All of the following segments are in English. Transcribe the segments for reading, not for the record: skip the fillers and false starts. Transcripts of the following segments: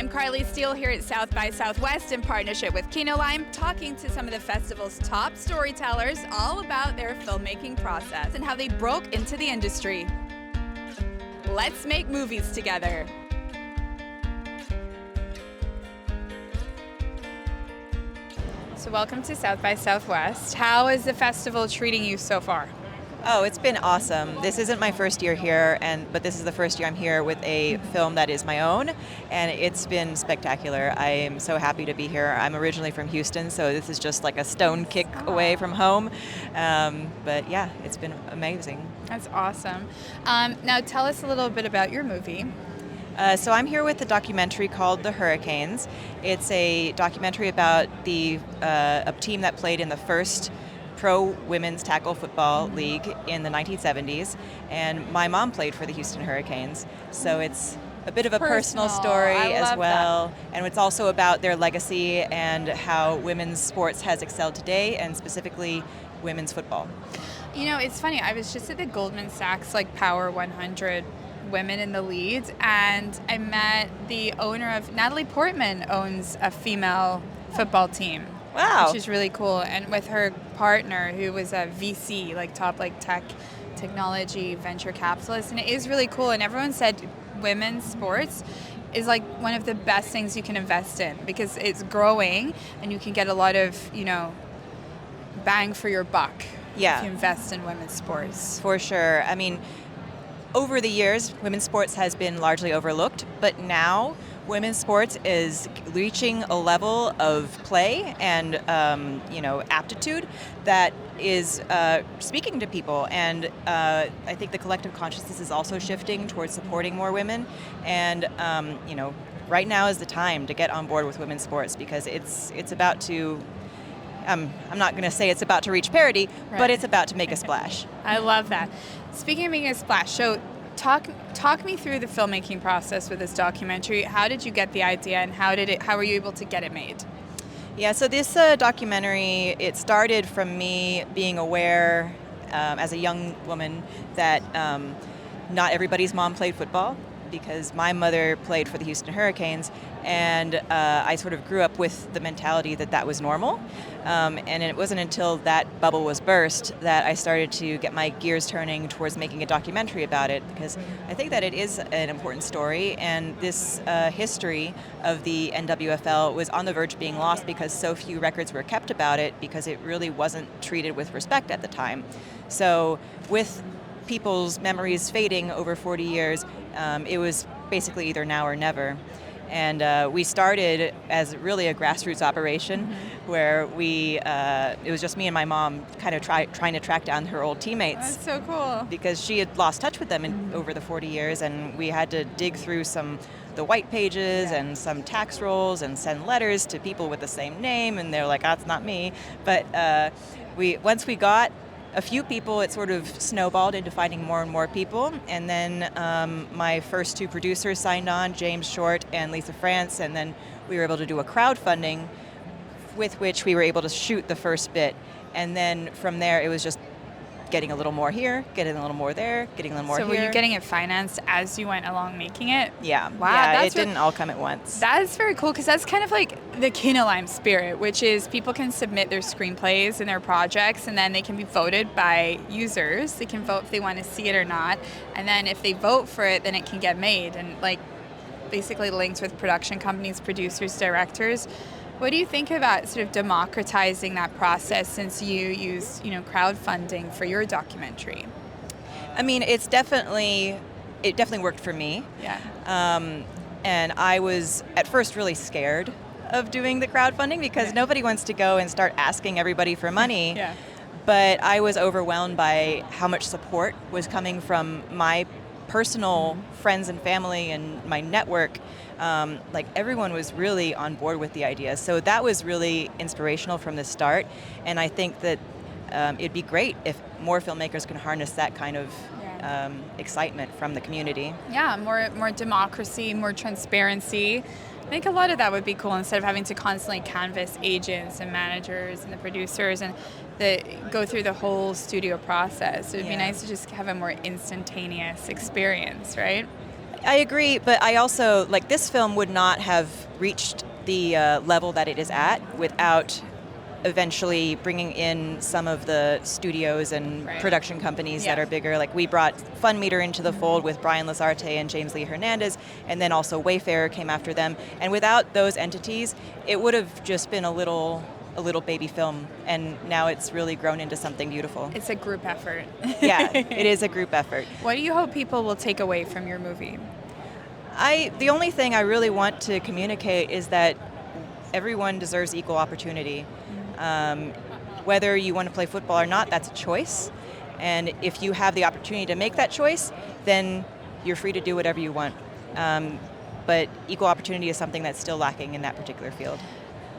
I'm Carly Steele here at South by Southwest in partnership with Kinolime, talking to some of the festival's top storytellers all about their filmmaking process and how they broke into the industry. Let's make movies together. So welcome to South by Southwest. How is the festival treating you so far? Oh, it's been awesome. This isn't my first year here, but this is the first year I'm here with a film that is my own, and it's been spectacular. I am so happy to be here. I'm originally from Houston, so this is just like a stone kick away from home. But yeah, it's been amazing. That's awesome. Now tell us a little bit about your movie. So I'm here with a documentary called The Herricanes. It's a documentary about a team that played in the first pro women's tackle football league in the 1970s, and my mom played for the Houston Herricanes, so it's a bit of a personal story as well. And it's also about their legacy and how women's sports has excelled today, and specifically women's football. You know, it's funny, I was just at the Goldman Sachs Power 100 women in the lead, and I met the owner of, Natalie Portman owns a female football team. Wow. Which is really cool. And with her partner, who was a VC, top technology venture capitalist. And it is really cool. And everyone said women's sports is one of the best things you can invest in, because it's growing and you can get a lot of, bang for your buck if you invest in women's sports. For sure. I mean, over the years, women's sports has been largely overlooked, but now women's sports is reaching a level of play and aptitude that is speaking to people, and I think the collective consciousness is also shifting towards supporting more women, and right now is the time to get on board with women's sports, because it's about to I'm not going to say it's about to reach parity, but it's about to make a splash. I love that. Speaking of making a splash, so talk me through the filmmaking process with this documentary. How did you get the idea, and how were you able to get it made? Yeah, so this documentary, it started from me being aware as a young woman that not everybody's mom played football, because my mother played for the Houston Herricanes, and I sort of grew up with the mentality that was normal. And it wasn't until that bubble was burst that I started to get my gears turning towards making a documentary about it, because I think that it is an important story, and this history of the NWFL was on the verge of being lost because so few records were kept about it, because it really wasn't treated with respect at the time. So with people's memories fading over 40 years, it was basically either now or never. And we started as really a grassroots operation, where it was just me and my mom kind of trying to track down her old teammates. That's so cool. Because she had lost touch with them over the 40 years, and we had to dig through the white pages and some tax rolls and send letters to people with the same name, and they're like, that's not me. But once we got a few people, it sort of snowballed into finding more and more people, and then my first two producers signed on, James Short and Lisa France, and then we were able to do a crowdfunding with which we were able to shoot the first bit, and then from there it was just getting a little more here, getting a little more there, getting a little more here. So were you getting it financed as you went along making it? Yeah. Wow. Yeah, it didn't all come at once. That's very cool, because that's kind of like the Kinolime spirit, which is people can submit their screenplays and their projects, and then they can be voted by users. They can vote if they want to see it or not, and then if they vote for it, then it can get made, and basically links with production companies, producers, directors. What do you think about sort of democratizing that process, since you use, crowdfunding for your documentary? I mean, it definitely worked for me. Yeah. And I was at first really scared of doing the crowdfunding, because nobody wants to go and start asking everybody for money. Yeah. But I was overwhelmed by how much support was coming from my personal friends and family and my network. Everyone was really on board with the idea. So that was really inspirational from the start. And I think that it'd be great if more filmmakers can harness that kind of excitement from the community. Yeah, more democracy, more transparency. I think a lot of that would be cool, instead of having to constantly canvass agents and managers and the producers and go through the whole studio process. It would be nice to just have a more instantaneous experience, right? I agree, but I also, like, this film would not have reached the level that it is at without eventually bringing in some of the studios and production companies that are bigger. Like, we brought Fun Meter into the fold with Brian Lazarte and James Lee Hernandez, and then also Wayfarer came after them. And without those entities, it would have just been a little baby film, and now it's really grown into something beautiful. It's a group effort. Yeah, it is a group effort. What do you hope people will take away from your movie? The only thing I really want to communicate is that everyone deserves equal opportunity. Whether you want to play football or not, that's a choice. And if you have the opportunity to make that choice, then you're free to do whatever you want. But equal opportunity is something that's still lacking in that particular field.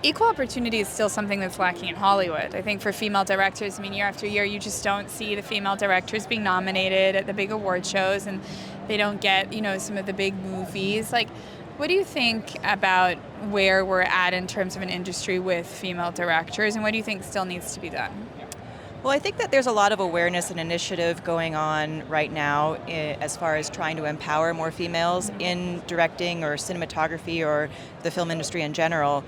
Equal opportunity is still something that's lacking in Hollywood. I think for female directors, I mean, year after year, you just don't see the female directors being nominated at the big award shows, and they don't get, some of the big movies. Like, what do you think about where we're at in terms of an industry with female directors, and what do you think still needs to be done? Well, I think that there's a lot of awareness and initiative going on right now as far as trying to empower more females in directing or cinematography or the film industry in general.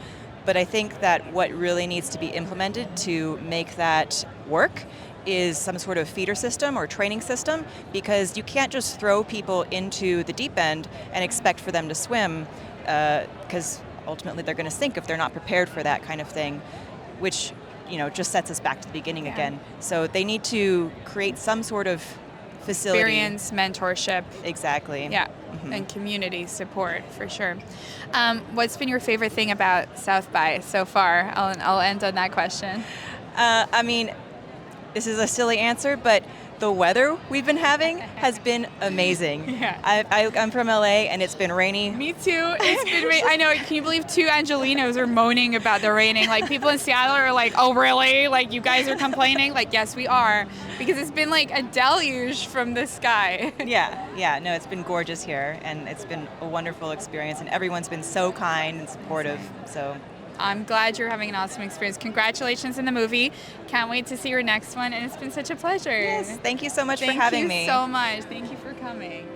But I think that what really needs to be implemented to make that work is some sort of feeder system or training system, because you can't just throw people into the deep end and expect for them to swim, because ultimately they're going to sink if they're not prepared for that kind of thing, which just sets us back to the beginning again. So they need to create some sort of facility. Experience, mentorship. Exactly. Yeah, and community support, for sure. What's been your favorite thing about South by so far? I'll end on that question. I mean, this is a silly answer, but the weather we've been having has been amazing. Yeah. I'm from LA, and it's been rainy. Me too. It's been rain. I know. Can you believe 2 Angelinos are moaning about the raining? Like, people in Seattle are like, "Oh, really? Like, you guys are complaining?" Like, yes, we are, because it's been like a deluge from the sky. Yeah. No, it's been gorgeous here, and it's been a wonderful experience, and everyone's been so kind and supportive. So I'm glad you're having an awesome experience. Congratulations on the movie. Can't wait to see your next one, and it's been such a pleasure. Yes, thank you so much for having me. Thank you so much. Thank you for coming.